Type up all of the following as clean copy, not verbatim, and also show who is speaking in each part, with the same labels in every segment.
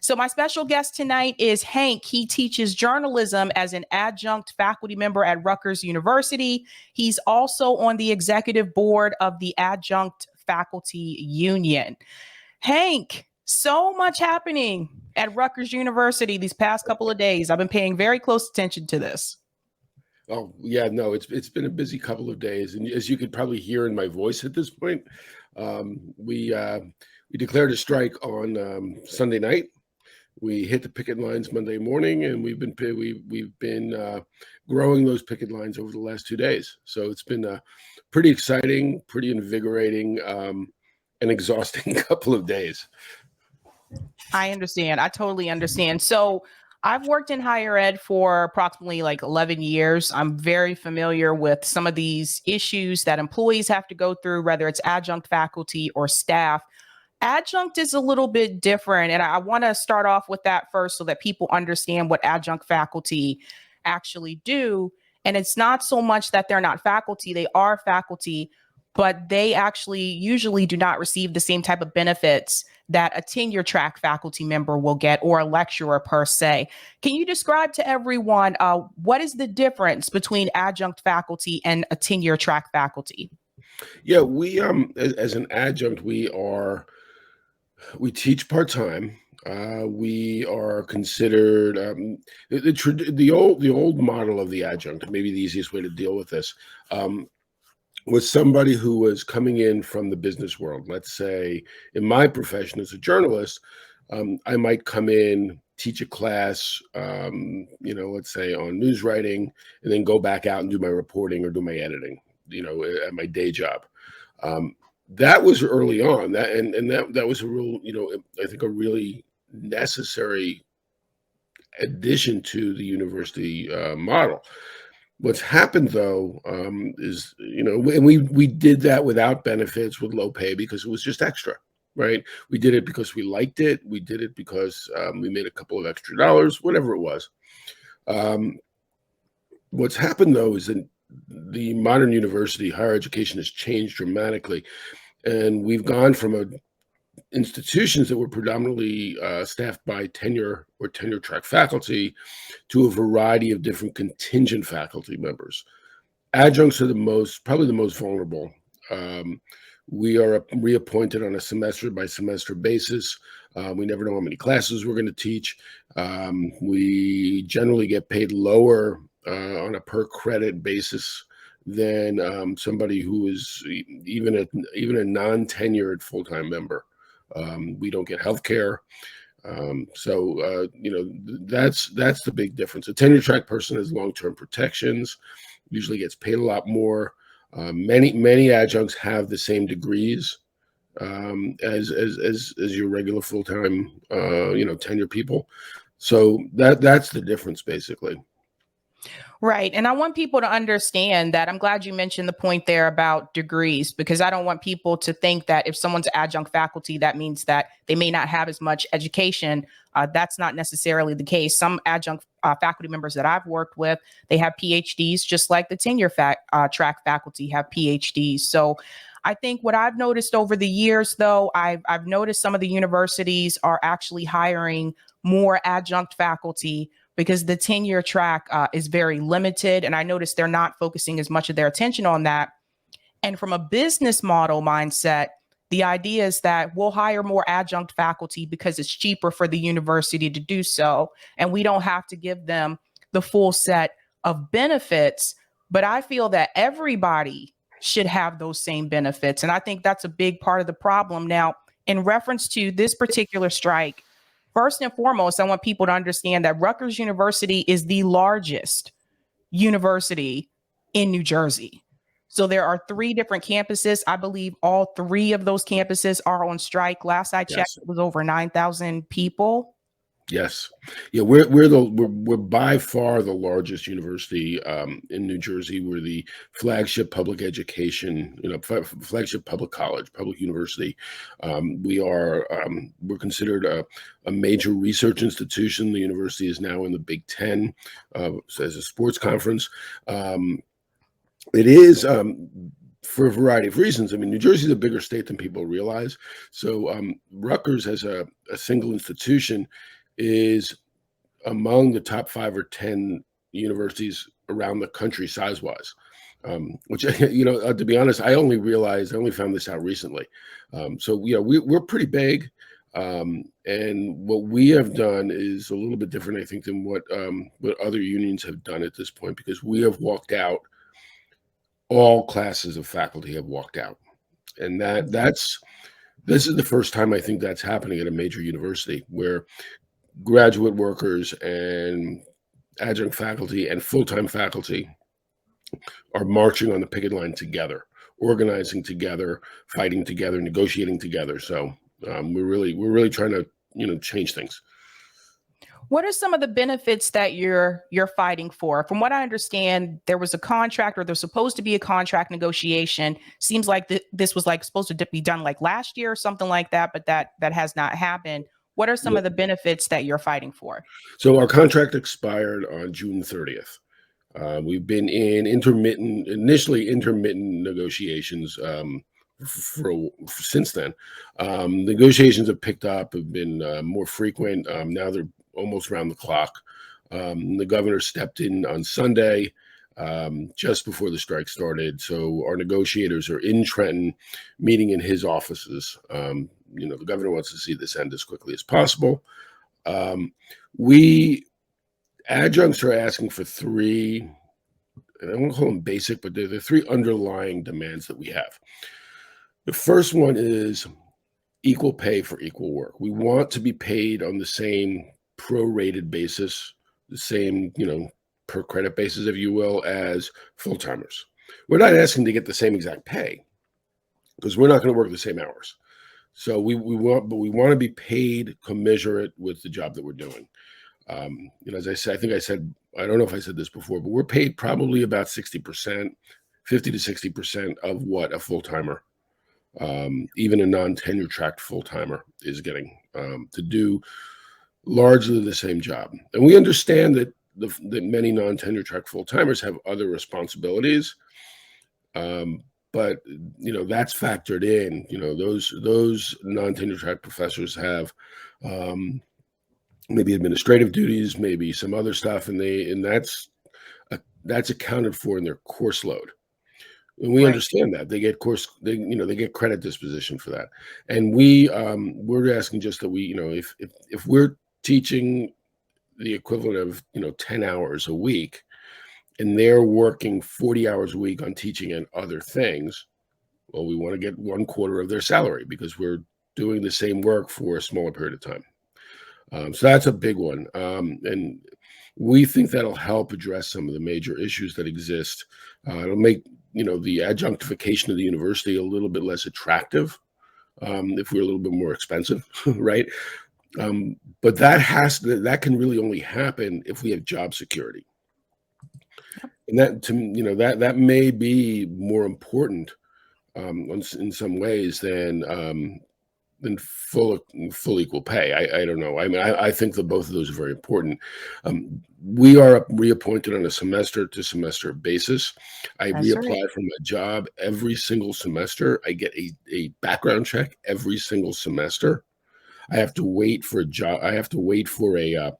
Speaker 1: So my special guest tonight is Hank. He teaches journalism as an adjunct faculty member at Rutgers University. He's also on the executive board of the Adjunct Faculty Union. Hank, so much happening at Rutgers University these past couple of days. I've been paying very close attention to this.
Speaker 2: Oh, yeah, no, it's been a busy couple of days. And as you could probably hear in my voice at this point, we declared a strike on Sunday night. We hit the picket lines Monday morning, and we've been growing those picket lines over the last 2 days. So it's been pretty exciting, pretty invigorating, and exhausting couple of days.
Speaker 1: I understand. I totally understand. So I've worked in higher ed for approximately like 11 years. I'm very familiar with some of these issues that employees have to go through, whether it's adjunct faculty or staff. Adjunct is a little bit different. And I want to start off with that first so that people understand what adjunct faculty actually do. And it's not so much that they're not faculty, they are faculty, but they actually usually do not receive the same type of benefits that a tenure track faculty member will get, or a lecturer per se. Can you describe to everyone what is the difference between adjunct faculty and a tenure track faculty?
Speaker 2: Yeah, we as an adjunct, we teach part-time. We are considered the old model of the adjunct. Maybe the easiest way to deal with this was somebody who was coming in from the business world. Let's say in my profession as a journalist, I might come in, teach a class, let's say on news writing, and then go back out and do my reporting or do my editing, at my day job. That was early on, that was a real, I think a really necessary addition to the university model. What's happened though is, and we did that without benefits, with low pay, because it was just extra, right? We did it because we liked it. We did it because we made a couple of extra dollars, whatever it was. What's happened though is that the modern university, higher education, has changed dramatically. And we've gone from institutions that were predominantly staffed by tenure or tenure track faculty to a variety of different contingent faculty members. Adjuncts are probably the most vulnerable. We are reappointed on a semester by semester basis. We never know how many classes we're going to teach. We generally get paid lower on a per credit basis than somebody who is even a non-tenured full-time member. We don't get health care. So that's the big difference. A tenure track person has long-term protections, usually gets paid a lot more. Many adjuncts have the same degrees as your regular full-time tenure people. So that's the difference basically.
Speaker 1: Right. And I want people to understand that. I'm glad you mentioned the point there about degrees, because I don't want people to think that if someone's adjunct faculty, that means that they may not have as much education. That's not necessarily the case. Some adjunct faculty members that I've worked with, they have PhDs, just like the tenure track faculty have PhDs. So I think what I've noticed over the years, though, I've noticed some of the universities are actually hiring more adjunct faculty because the tenure track is very limited. And I noticed they're not focusing as much of their attention on that. And from a business model mindset, the idea is that we'll hire more adjunct faculty because it's cheaper for the university to do so. And we don't have to give them the full set of benefits. But I feel that everybody should have those same benefits. And I think that's a big part of the problem. Now, in reference to this particular strike, first and foremost, I want people to understand that Rutgers University is the largest university in New Jersey. So there are 3 different campuses. I believe all 3 of those campuses are on strike. Last I checked, it was over 9,000 people.
Speaker 2: Yes. Yeah, we're by far the largest university in New Jersey. We're the flagship public education, flagship public college, public university. We're considered a major research institution. The university is now in the Big Ten as a sports conference. It is for a variety of reasons. I mean, New Jersey is a bigger state than people realize. So Rutgers, as a single institution, is among the top 5 or 10 universities around the country size-wise. Which, to be honest, I only found this out recently. So we're pretty big. And what we have done is a little bit different, I think, than what other unions have done at this point, because we have walked out. All classes of faculty have walked out, and this is the first time I think that's happening at a major university, where graduate workers and adjunct faculty and full-time faculty are marching on the picket line together, organizing together, fighting together, negotiating together. So we're really trying to change things.
Speaker 1: What are some of the benefits that you're fighting for? From what I understand, there was a contract, or there's supposed to be a contract negotiation. Seems like this was supposed to be done last year or something like that, but that has not happened. What are some of the benefits that you're fighting for?
Speaker 2: So our contract expired on June 30th. We've been in initially intermittent negotiations since then. Negotiations have picked up, have been more frequent. Now they're almost round the clock. The governor stepped in on Sunday, just before the strike started. So our negotiators are in Trenton, meeting in his offices. The governor wants to see this end as quickly as possible. We adjuncts are asking for 3, I won't call them basic, but they're 3 underlying demands that we have. The first one is equal pay for equal work. We want to be paid on the same prorated basis, the same, per credit basis, if you will, as full-timers. We're not asking to get the same exact pay, because we're not going to work the same hours. So we want to be paid commensurate with the job that we're doing. As I said, I don't know if I said this before, but we're paid probably about 60%, 50 to 60% of what a full-timer, even a non-tenure track full-timer, is getting, to do largely the same job. And we understand that many non-tenure track full-timers have other responsibilities, but that's factored in. Those non-tenure track professors have maybe administrative duties, maybe some other stuff, and that's accounted for in their course load. And we understand that they get credit disposition for that. And we're asking just that if we're teaching the equivalent of 10 hours a week, and they're working 40 hours a week on teaching and other things, well, we want to get 1/4 of their salary, because we're doing the same work for a smaller period of time. So that's a big one. And we think that'll help address some of the major issues that exist. It'll make, the adjunctification of the university a little bit less attractive, if we're a little bit more expensive, right? But that can really only happen if we have job security. And that may be more important in some ways than full equal pay. I don't know. I mean, I think that both of those are very important. We are reappointed on a semester to semester basis. I reapply for my job every single semester. I get a background check every single semester. I have to wait for a job. I have to wait for a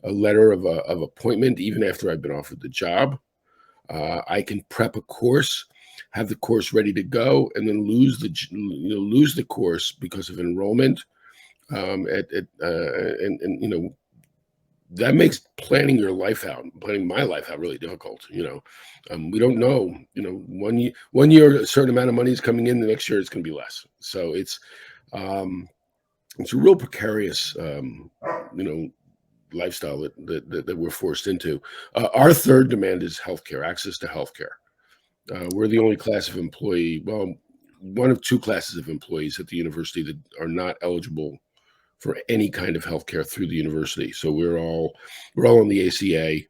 Speaker 2: letter of appointment even after I've been offered the job. I can prep a course, have the course ready to go, and then lose the course because of enrollment. That makes planning my life out really difficult. We don't know. 1 year a certain amount of money is coming in, the next year it's going to be less. So it's a real precarious lifestyle that we're forced into. Our third demand is healthcare, access to healthcare. We're the only class of employee, well, one of 2 classes of employees at the university that are not eligible for any kind of healthcare through the university. So we're all on the ACA.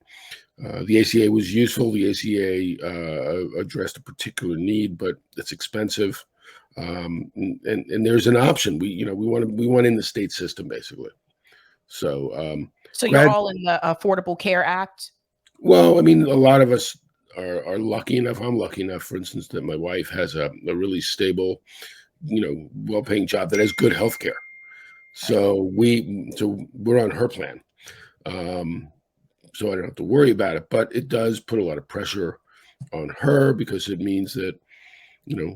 Speaker 2: The ACA was useful. The ACA addressed a particular need, but it's expensive. And there's an option. We want in the state system, basically. So
Speaker 1: you're all in the Affordable Care Act?
Speaker 2: Well, I mean, a lot of us are lucky enough. I'm lucky enough, for instance, that my wife has a really stable, well-paying job that has good health care. So we're on her plan. So I don't have to worry about it, but it does put a lot of pressure on her because it means that,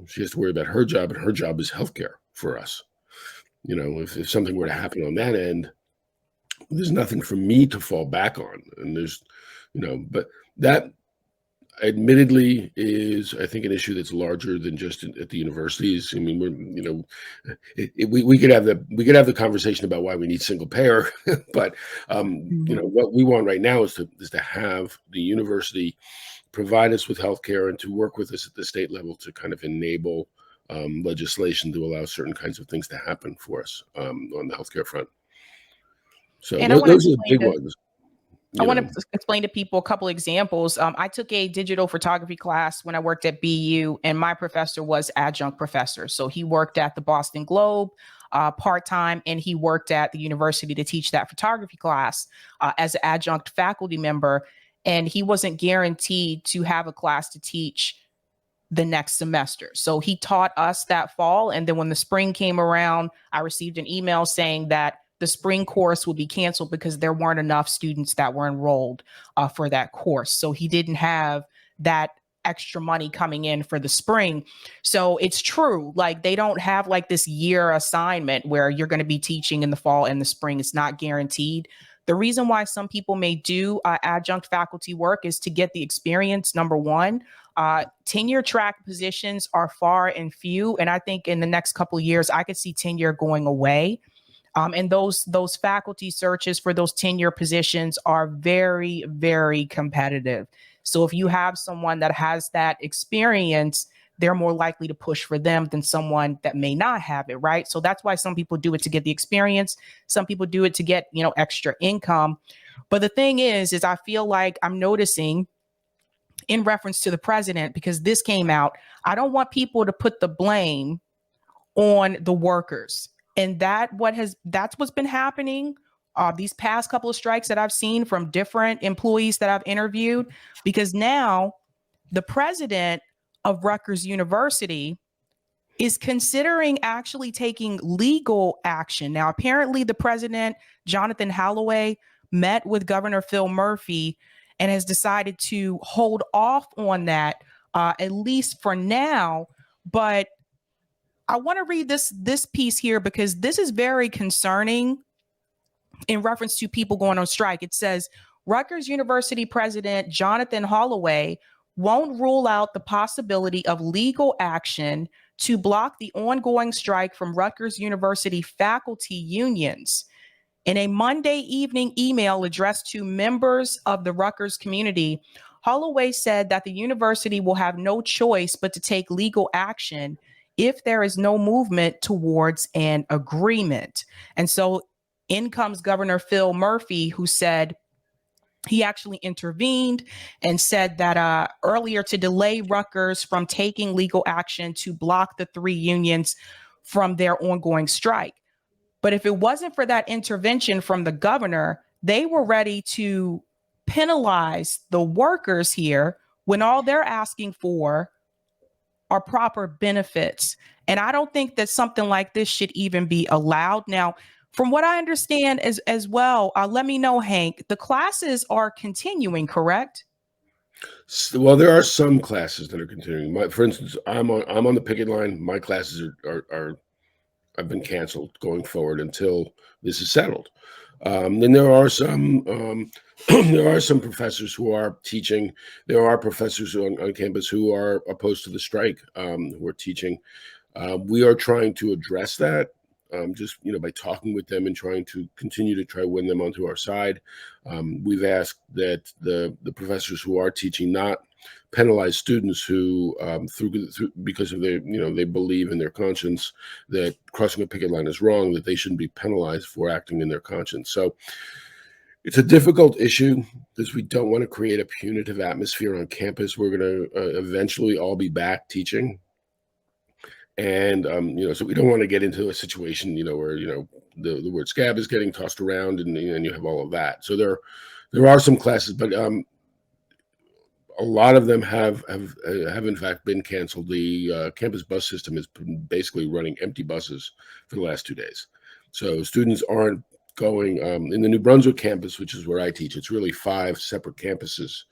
Speaker 2: she has to worry about her job, and her job is healthcare for us. If something were to happen on that end, there's nothing for me to fall back on. And but that admittedly is, I think, an issue that's larger than just at the universities. I mean, we could have the conversation about why we need single payer, but what we want right now is to have the university provide us with healthcare and to work with us at the state level to kind of enable legislation to allow certain kinds of things to happen for us on the healthcare front. So
Speaker 1: And
Speaker 2: those are the big ones.
Speaker 1: I want to explain to people a couple examples. I took a digital photography class when I worked at BU, and my professor was adjunct professor. So he worked at the Boston Globe part-time, and he worked at the university to teach that photography class as an adjunct faculty member. And he wasn't guaranteed to have a class to teach the next semester. So he taught us that fall. And then when the spring came around, I received an email saying that the spring course will be canceled because there weren't enough students that were enrolled for that course. So he didn't have that extra money coming in for the spring. So it's true. Like they don't have like this year assignment where you're going to be teaching in the fall and the spring. It's not guaranteed. The reason why some people may do adjunct faculty work is to get the experience, number one. Tenure track positions are far and few. And I think in the next couple of years, I could see tenure going away. And those faculty searches for those tenure positions are very, very competitive. So if you have someone that has that experience, they're more likely to push for them than someone that may not have it, right? So that's why some people do it to get the experience. Some people do it to get, extra income. But the thing is I feel like I'm noticing in reference to the president, because this came out, I don't want people to put the blame on the workers. And that's what's been happening these past couple of strikes that I've seen from different employees that I've interviewed, because now the president of Rutgers University is considering actually taking legal action. Now, apparently the president, Jonathan Holloway, met with Governor Phil Murphy and has decided to hold off on that, at least for now. But I want to read this piece here because this is very concerning in reference to people going on strike. It says, Rutgers University President Jonathan Holloway won't rule out the possibility of legal action to block the ongoing strike from Rutgers University faculty unions. In a Monday evening email addressed to members of the Rutgers community, Holloway said that the university will have no choice but to take legal action if there is no movement towards an agreement. And so in comes Governor Phil Murphy, who said he actually intervened and said that earlier to delay Rutgers from taking legal action to block the three unions from their ongoing strike. But if it wasn't for that intervention from the governor, they were ready to penalize the workers here when all they're asking for are proper benefits. And I don't think that something like this should even be allowed. Now, from what I understand as well, let me know, Hank, the classes are continuing, correct?
Speaker 2: Well, there are some classes that are continuing. For instance, I'm on the picket line. My classes are have been canceled going forward until this is settled. Then there are some there are some professors who are teaching. There are professors on campus who are opposed to the strike, who are teaching. We are trying to address that, just by talking with them and trying to continue to try to win them onto our side. We've asked that the professors who are teaching not penalize students who through because of their they believe in their conscience that crossing a picket line is wrong, that they shouldn't be penalized for acting in their conscience. So it's a difficult issue because we don't want to create a punitive atmosphere on campus. We're going to eventually all be back teaching, and so we don't want to get into a situation where the word scab is getting tossed around and you have all of that. So there are some classes, but a lot of them have in fact been canceled. The campus bus system has been basically running empty buses for the last 2 days. So students aren't going in the New Brunswick campus, which is where I teach. It's really 5 separate campuses.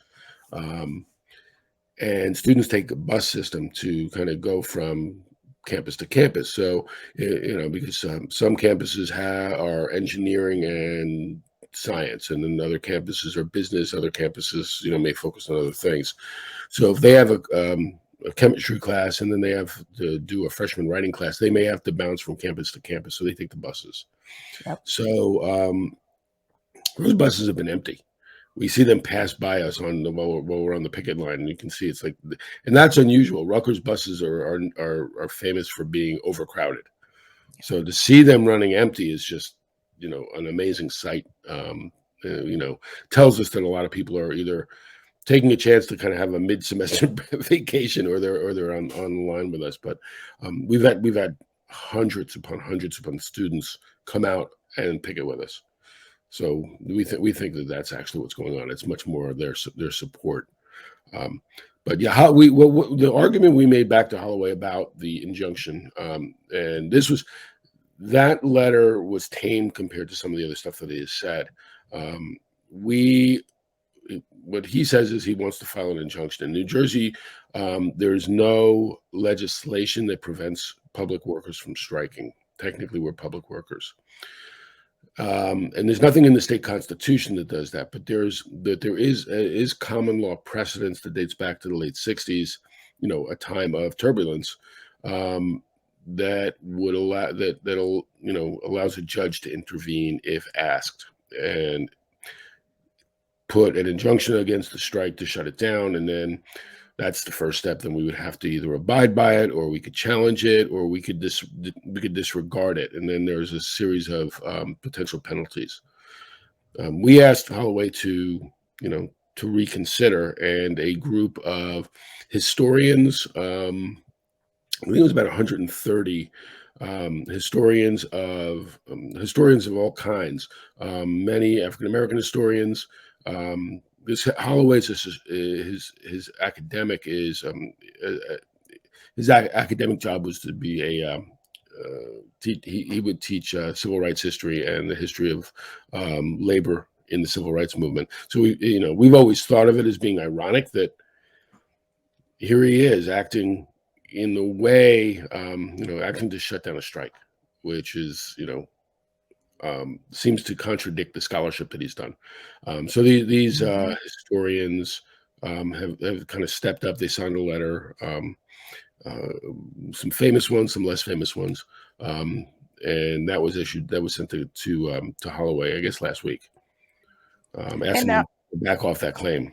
Speaker 2: And students take a bus system to kind of go from campus to campus. So, because some campuses are engineering and science, and then other campuses are business, other campuses, may focus on other things. So if they have a chemistry class and then they have to do a freshman writing class, they may have to bounce from campus to campus. So they take the buses.
Speaker 1: Yep.
Speaker 2: So those buses have been empty. We see them pass by us while we're on the picket line, and you can see it's like, and that's unusual. Rutgers buses are famous for being overcrowded. So to see them running empty is just, an amazing sight. Tells us that a lot of people are either taking a chance to kind of have a mid-semester vacation, or they're on the line with us. But we've had hundreds upon students come out and picket with us. So we think that that's actually what's going on. It's much more of their support. But yeah, the argument we made back to Holloway about the injunction, and that letter was tame compared to some of the other stuff that he has said. What he says is he wants to file an injunction in New Jersey. There's no legislation that prevents public workers from striking. Technically, we're public workers. And there's nothing in the state constitution that does that, but there is common law precedence that dates back to the late 60s, a time of turbulence, that would allows a judge to intervene if asked, and put an injunction against the strike to shut it down. And then that's the first step. Then we would have to either abide by it, or we could challenge it, or we could disregard it. And then there's a series of potential penalties. We asked Holloway to reconsider, and a group of historians, I think it was about 130 historians of all kinds, many African American historians. This Holloway's his academic academic job was to be he would teach civil rights history and the history of labor in the civil rights movement. So we've always thought of it as being ironic that here he is acting in the way, acting to shut down a strike, which is, seems to contradict the scholarship that he's done. So these historians have kind of stepped up. They signed a letter, some famous ones, some less famous ones, and that was sent to Holloway, I guess, last week, asking him to back off that claim.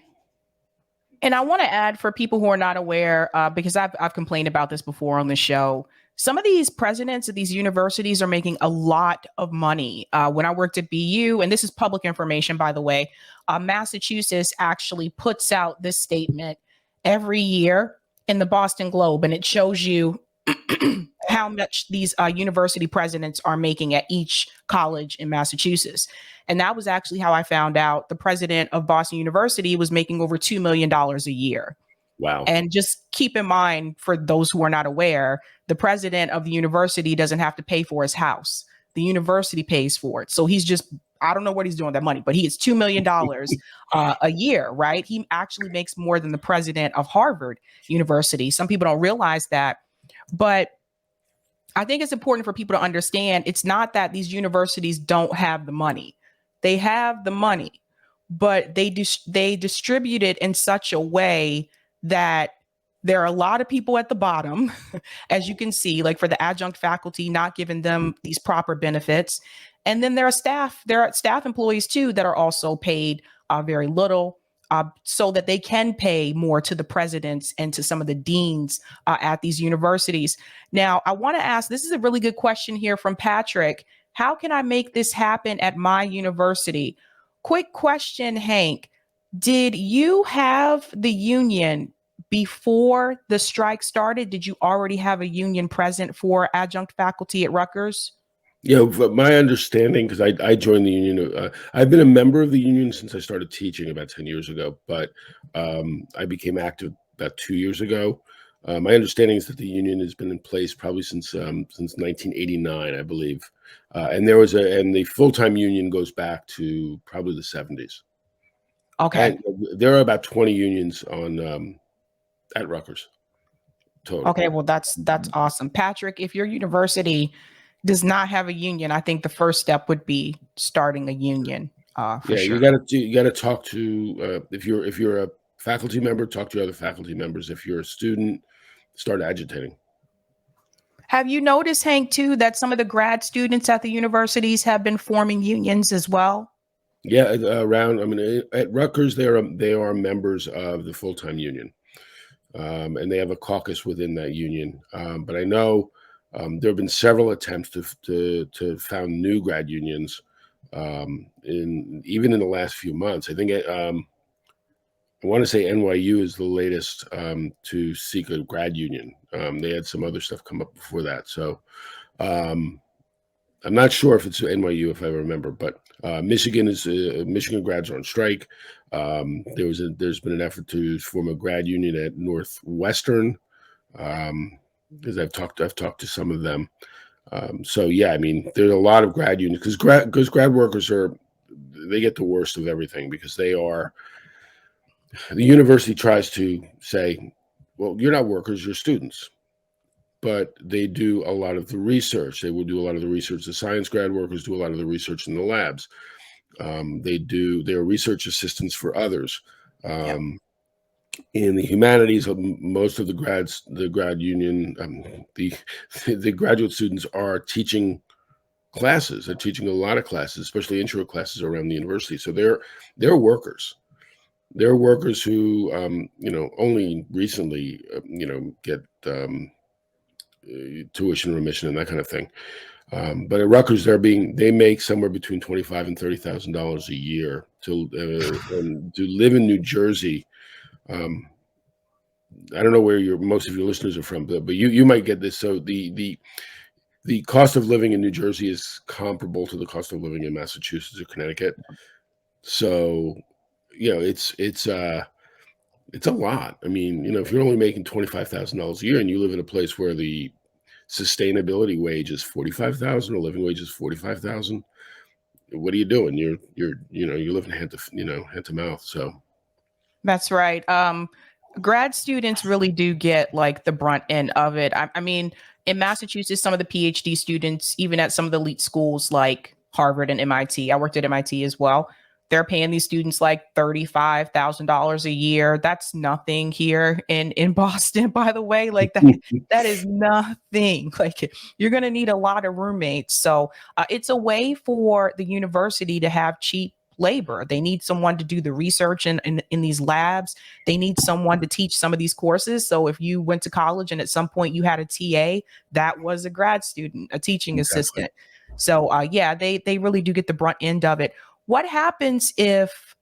Speaker 1: And I want to add, for people who are not aware, because I've complained about this before on the show, some of these presidents of these universities are making a lot of money. When I worked at BU, and this is public information, by the way, Massachusetts actually puts out this statement every year in the Boston Globe, and it shows you how much these university presidents are making at each college in Massachusetts. And that was actually how I found out the president of Boston University was making over $2 million a year.
Speaker 2: Wow.
Speaker 1: And just keep in mind, for those who are not aware, the president of the university doesn't have to pay for his house. The university pays for it. So he's just, I don't know what he's doing with that money, but he is $2 million a year, right? He actually makes more than the president of Harvard University. Some people don't realize that. But I think it's important for people to understand it's not that these universities don't have the money. They have the money, but they distribute it in such a way that there are a lot of people at the bottom, as you can see, like for the adjunct faculty, not giving them these proper benefits. And then there are staff employees too that are also paid very little, so that they can pay more to the presidents and to some of the deans at these universities. Now, I want to ask, this is a really good question here from Patrick. How can I make this happen at my university? Quick question, Hank. Did you have the union before the strike started? Did you already have a union present for adjunct faculty at Rutgers?
Speaker 2: But my understanding, because I joined the union, I've been a member of the union since I started teaching about 10 years ago, but I became active about 2 years ago. My understanding is that the union has been in place probably since 1989, I believe, and the full time union goes back to probably the 70s,
Speaker 1: Okay.
Speaker 2: and there are about 20 unions on at Rutgers total.
Speaker 1: Okay, well that's awesome. Patrick, if your university does not have a union, I think the first step would be starting a union for
Speaker 2: Yeah,
Speaker 1: sure.
Speaker 2: you got to talk to if you're a faculty member, talk to other faculty members. If you're a student, start agitating.
Speaker 1: Have you noticed, Hank, too, that some of the grad students at the universities have been forming unions as well?
Speaker 2: Yeah, around. I mean, at Rutgers, they are members of the full time union, and they have a caucus within that union. But I know there have been several attempts to found new grad unions in even in the last few months. I think I want to say NYU is the latest to seek a grad union. They had some other stuff come up before that, so um, I'm not sure if it's NYU if I remember, but Michigan grads are on strike. There's been an effort to form a grad union at Northwestern, because I've talked to some of them. So yeah, I mean, there's a lot of grad unions because grad workers they get the worst of everything because the university tries to say, well, you're not workers, you're students. But they do a lot of the research. They will do a lot of the research. The science grad workers do a lot of the research in the labs. They're research assistants for others.
Speaker 1: Yep.
Speaker 2: In the humanities, most of the grad union, the graduate students are teaching classes. They're teaching a lot of classes, especially intro classes around the university. So they're workers. They're workers who, only recently, get tuition remission and that kind of thing. But at Rutgers, they make somewhere between $25,000 and $30,000 a year and to live in New Jersey. I don't know where most of your listeners are from, but you might get this. So the cost of living in New Jersey is comparable to the cost of living in Massachusetts or Connecticut. So, it's a lot. I mean, if you're only making $25,000 a year and you live in a place where the sustainability wage is 45,000, a living wage is 45,000, what are you doing? You're living hand to mouth. So
Speaker 1: That's right. Grad students really do get like the brunt end of it. I mean, in Massachusetts, some of the PhD students, even at some of the elite schools like Harvard and MIT, I worked at MIT as well. They're paying these students like $35,000 a year. That's nothing here in Boston, by the way. Like that is nothing. Like you're going to need a lot of roommates. So it's a way for the university to have cheap labor. They need someone to do the research in these labs. They need someone to teach some of these courses. So if you went to college and at some point you had a TA, that was a grad student, a teaching
Speaker 2: exactly.
Speaker 1: assistant. So yeah, they really do get the brunt end of it. What happens if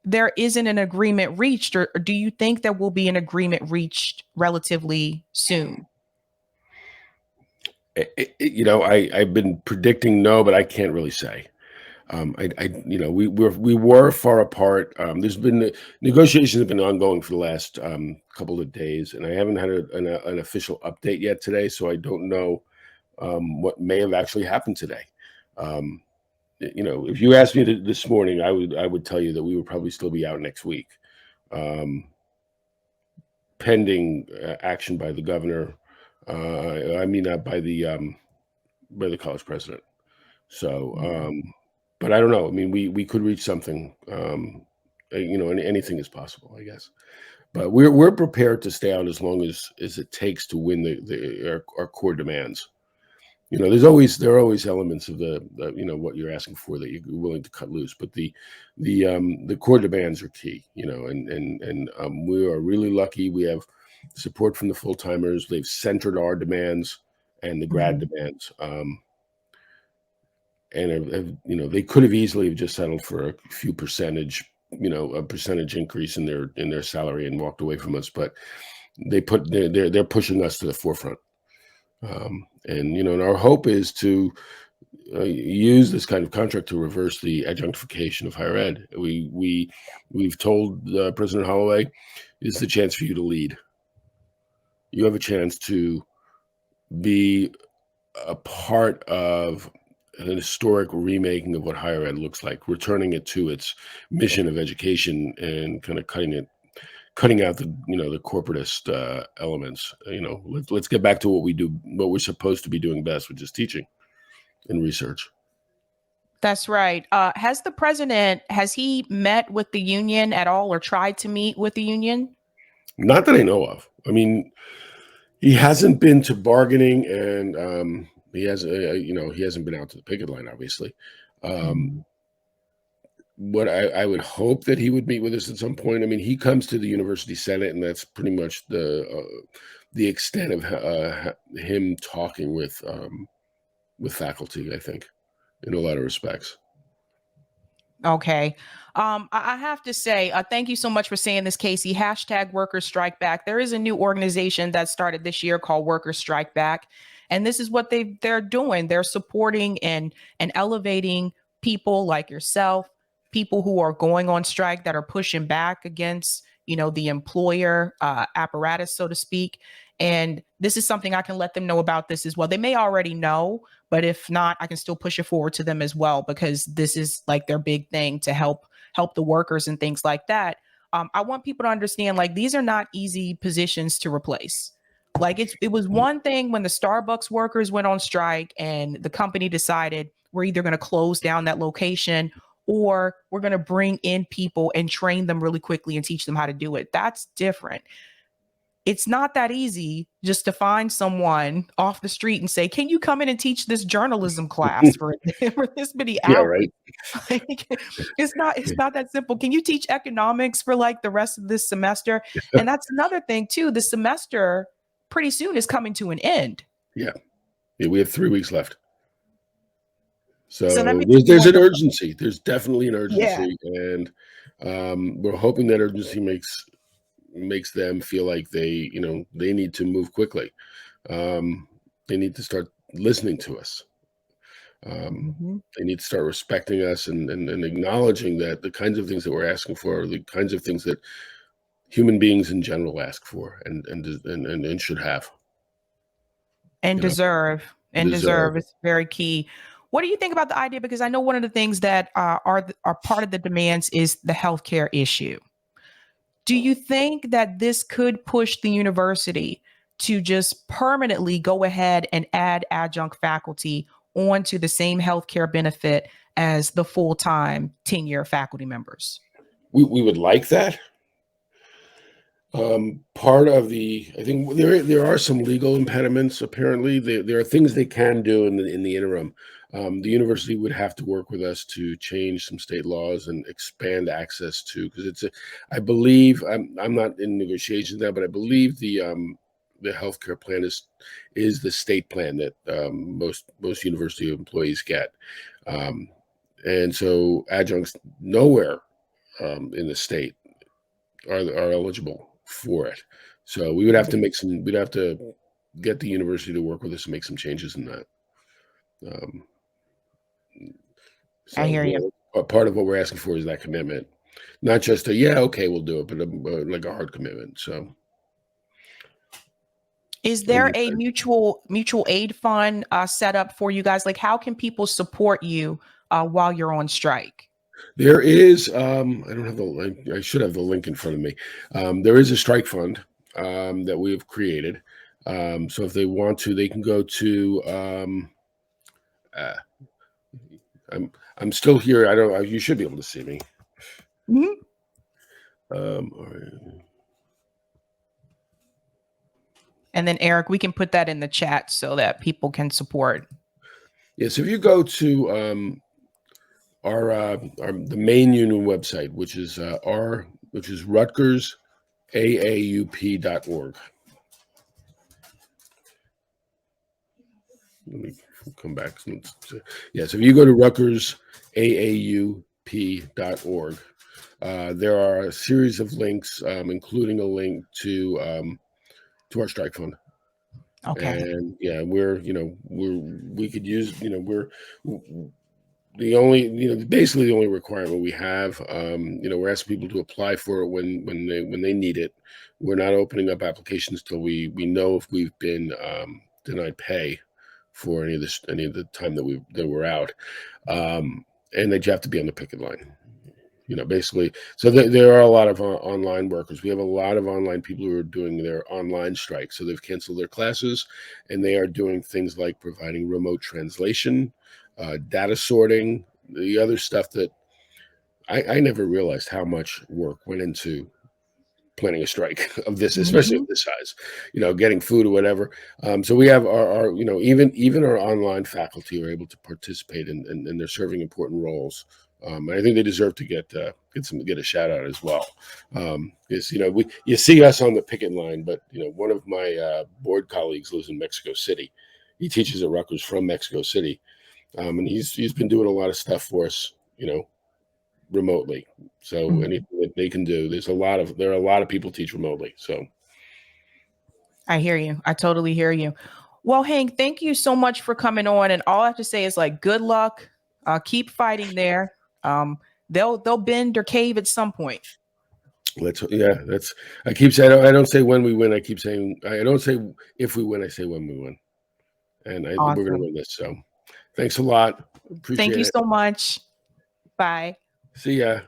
Speaker 1: there isn't an agreement reached, or do you think there will be an agreement reached relatively soon?
Speaker 2: I've been predicting no, but I can't really say. We were far apart. There's been negotiations have been ongoing for the last couple of days, and I haven't had an official update yet today, so I don't know what may have actually happened today. Um, if you asked me this morning, I would tell you that we would probably still be out next week, um, pending action by the governor. I mean, by the college president. So, but I don't know. I mean, we could reach something. And anything is possible, I guess. But we're prepared to stay out as long as it takes to win our core demands. There are always elements of the what you're asking for that you're willing to cut loose, but the core demands are key. And we are really lucky. We have support from the full timers. They've centered our demands and the grad
Speaker 1: Mhm.
Speaker 2: demands. And they could have easily have just settled for a few a percentage increase in their salary and walked away from us, but they're pushing us to the forefront. And our hope is to use this kind of contract to reverse the adjunctification of higher ed. We've told President Holloway, this is the chance for you to lead. You have a chance to be a part of an historic remaking of what higher ed looks like, returning it to its mission of education and kind of cutting out the the corporatist elements. Let's get back to what we do, what we're supposed to be doing best, which is teaching and research.
Speaker 1: That's right. Has the president, has he met with the union at all or tried to meet with the union?
Speaker 2: Not that I know of. I mean, he hasn't been to bargaining, and he hasn't, he hasn't been out to the picket line, obviously. What I would hope that he would meet with us at some point. I mean, he comes to the university senate, and that's pretty much the extent of him talking with faculty, I think, in a lot of respects.
Speaker 1: Okay. I have to say, thank you so much for saying this, Casey. Hashtag Workers Strike Back. There is a new organization that started this year called Workers Strike Back. And this is what they're doing. They're supporting and elevating people like yourself, people who are going on strike that are pushing back against, the employer apparatus, so to speak. And this is something I can let them know about this as well. They may already know, but if not, I can still push it forward to them as well, because this is like their big thing to help the workers and things like that. I want people to understand, like, these are not easy positions to replace. Like, it was one thing when the Starbucks workers went on strike and the company decided we're either going to close down that location or we're going to bring in people and train them really quickly and teach them how to do it. That's different. It's not that easy just to find someone off the street and say, can you come in and teach this journalism class for this many hours?
Speaker 2: Yeah, right.
Speaker 1: Like, it's not that simple. Can you teach economics for like the rest of this semester? And that's another thing too. The semester pretty soon is coming to an end.
Speaker 2: Yeah, we have 3 weeks left. So
Speaker 1: that means
Speaker 2: there's an urgency. There's definitely an urgency.
Speaker 1: Yeah.
Speaker 2: And we're hoping that urgency makes them feel like they need to move quickly. They need to start listening to us. They need to start respecting us and acknowledging that the kinds of things that we're asking for are the kinds of things that human beings in general ask for and should have.
Speaker 1: And deserve. It's very key. What do you think about the idea? Because I know one of the things that are part of the demands is the healthcare issue. Do you think that this could push the university to just permanently go ahead and add adjunct faculty onto the same healthcare benefit as the full-time tenure faculty members?
Speaker 2: We would like that. Part of I think there are some legal impediments. Apparently, there are things they can do in the interim. The university would have to work with us to change some state laws and expand access to, because I believe I'm not in negotiations now, but I believe the healthcare plan is the state plan that most university employees get, and so adjuncts nowhere in the state are eligible for it. So we would have to we'd have to get the university to work with us and make some changes in that. So
Speaker 1: I hear you.
Speaker 2: Part of what we're asking for is that commitment, not just okay, we'll do it, but like a hard commitment. So
Speaker 1: is there a mutual aid fund set up for you guys? Like, how can people support you while you're on strike?
Speaker 2: There is, I don't have the link. I should have the link in front of me. There is a strike fund that we have created. So if they want to, they can go to, I'm still here. You should be able to see me. All right.
Speaker 1: And then Eric, we can put that in the chat so that people can support.
Speaker 2: Yes. If you go to, the main union website, which is Rutgers aaup.org. Let me come back. Yes, if you go to Rutgers aaup.org, there are a series of links, including a link to our strike fund.
Speaker 1: Okay.
Speaker 2: And yeah, we could use, the only, basically the only requirement we have, we're asking people to apply for it when they need it. We're not opening up applications till we know if we've been denied pay for any of the time that we're out, and that you have to be on the picket line. Basically, so there are a lot of online workers. We have a lot of online people who are doing their online strike. So they've canceled their classes, and they are doing things like providing remote translation, data sorting, the other stuff that I never realized how much work went into planning a strike of this, especially
Speaker 1: Mhm.
Speaker 2: of this size, getting food or whatever. So we have our even our online faculty are able to participate and they're serving important roles. I think they deserve to get a shout out as well. Is you see us on the picket line, but one of my board colleagues lives in Mexico City. He teaches at Rutgers from Mexico City, and he's been doing a lot of stuff for us, remotely. So
Speaker 1: Mhm.
Speaker 2: anything that they can do, there are a lot of people teach remotely. So
Speaker 1: I hear you. I totally hear you. Well, Hank, thank you so much for coming on. And all I have to say is like, good luck. Keep fighting there. They'll bend or cave at some point.
Speaker 2: that's I keep saying I don't say when we win. I keep saying I don't say if we win. I say when we win, and we're going to
Speaker 1: Awesome.
Speaker 2: win this. So thanks a lot.
Speaker 1: Thank you
Speaker 2: Appreciate it.
Speaker 1: so much. Bye.
Speaker 2: See ya.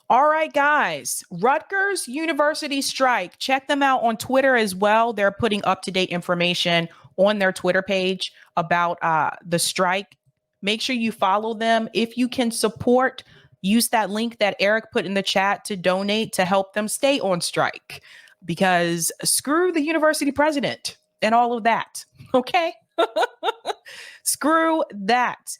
Speaker 1: All right, guys. Rutgers University strike. Check them out on Twitter as well. They're putting up-to-date information on their Twitter page about the strike. Make sure you follow them. If you can support, use that link that Eric put in the chat to donate to help them stay on strike. Because screw the university president and all of that. Okay? Screw that.